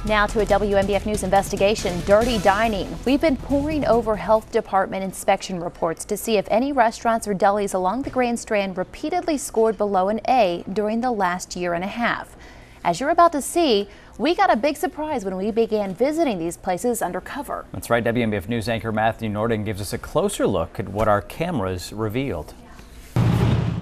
Now to a WMBF News investigation, dirty dining. We've been poring over health department inspection reports to see if any restaurants or delis along the Grand Strand repeatedly scored below an A during the last year and a half. As you're about to see, we got a big surprise when we began visiting these places undercover. That's right. WMBF News anchor Matthew Norden gives us a closer look at what our cameras revealed.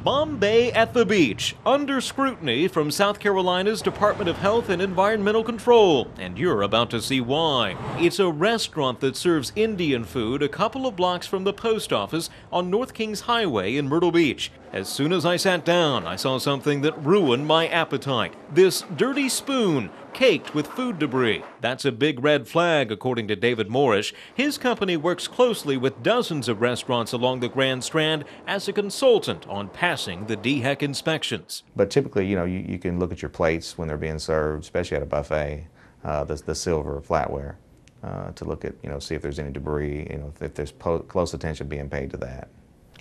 Bombay at the beach, under scrutiny from South Carolina's Department of Health and Environmental Control. And you're about to see why. It's a restaurant that serves Indian food a couple of blocks from the post office on North Kings Highway in Myrtle Beach. As soon as I sat down, I saw something that ruined my appetite. This dirty spoon, caked with food debris. That's a big red flag, according to David Morrish. His company works closely with dozens of restaurants along the Grand Strand as a consultant on passing the DHEC inspections. But typically, you can look at your plates when they're being served, especially at a buffet, the silver flatware, to look at, see if there's any debris, if there's close attention being paid to that.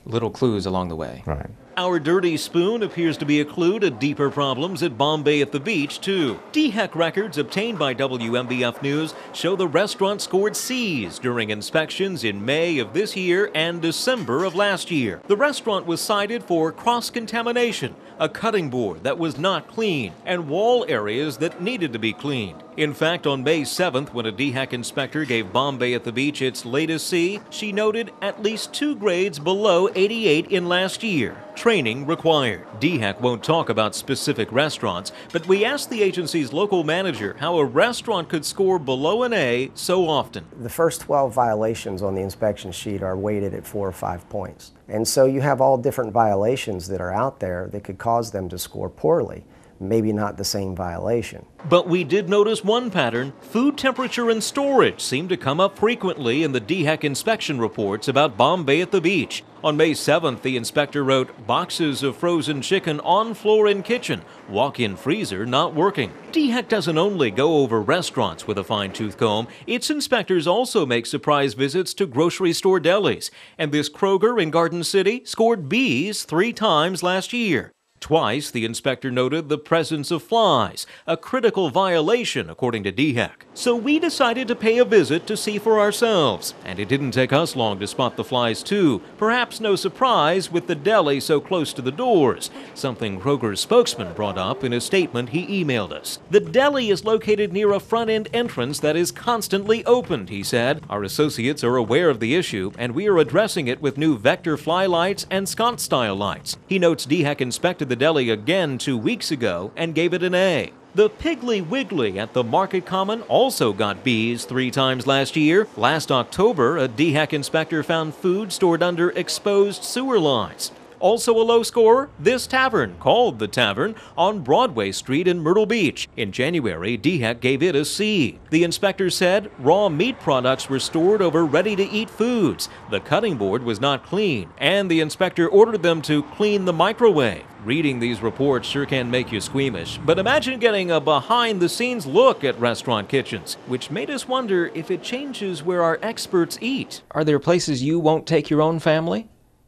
Little clues along the way. Right. Our dirty spoon appears to be a clue to deeper problems at Bombay at the beach, too. DHEC records obtained by WMBF News show the restaurant scored C's during inspections in May of this year and December of last year. The restaurant was cited for cross-contamination, a cutting board that was not clean, and wall areas that needed to be cleaned. In fact, on May 7th, when a DHEC inspector gave Bombay at the beach its latest C, she noted at least 2 grades below 88 in last year. Training required. DHEC won't talk about specific restaurants, but we asked the agency's local manager how a restaurant could score below an A so often. The first 12 violations on the inspection sheet are weighted at 4 or 5 points. And so you have all different violations that are out there that could cause them to score poorly. Maybe not the same violation. But we did notice one pattern. Food temperature and storage seemed to come up frequently in the DHEC inspection reports about Bombay at the beach. On May 7th, the inspector wrote, boxes of frozen chicken on floor in kitchen, walk-in freezer not working. DHEC doesn't only go over restaurants with a fine-tooth comb, its inspectors also make surprise visits to grocery store delis. And this Kroger in Garden City scored B's 3 times last year. Twice, the inspector noted the presence of flies, a critical violation according to DHEC. So we decided to pay a visit to see for ourselves. And it didn't take us long to spot the flies too. Perhaps no surprise with the deli so close to the doors, something Kroger's spokesman brought up in a statement he emailed us. The deli is located near a front-end entrance that is constantly opened, he said. Our associates are aware of the issue, and we are addressing it with new vector fly lights and sconce-style lights. He notes DHEC inspected the deli again 2 weeks ago and gave it an A. The Piggly Wiggly at the Market Common also got B's 3 times last year. Last October, a DHEC inspector found food stored under exposed sewer lines. Also a low score, this tavern, called The Tavern, on Broadway Street in Myrtle Beach. In January, DHEC gave it a C. The inspector said raw meat products were stored over ready-to-eat foods. The cutting board was not clean, and the inspector ordered them to clean the microwave. Reading these reports sure can make you squeamish, but imagine getting a behind-the-scenes look at restaurant kitchens, which made us wonder if it changes where our experts eat. Are there places you won't take your own family?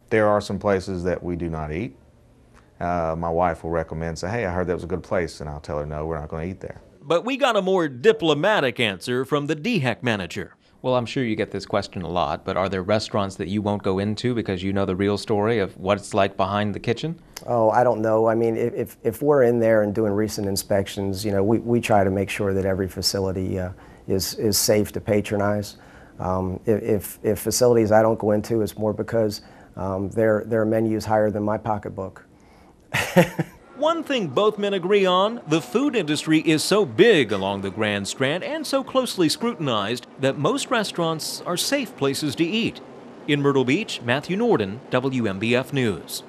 There are some places that we do not eat. My wife will recommend, say, hey, I heard that was a good place, and I'll tell her, no, we're not going to eat there. But we got a more diplomatic answer from the DHEC manager. Well, I'm sure you get this question a lot, but are there restaurants that you won't go into because you know the real story of what it's like behind the kitchen? Oh, I don't know. I mean, if we're in there and doing recent inspections, we try to make sure that every facility is safe to patronize. If facilities I don't go into, it's more because their menu's higher than my pocketbook. One thing both men agree on, the food industry is so big along the Grand Strand and so closely scrutinized that most restaurants are safe places to eat. In Myrtle Beach, Matthew Norden, WMBF News.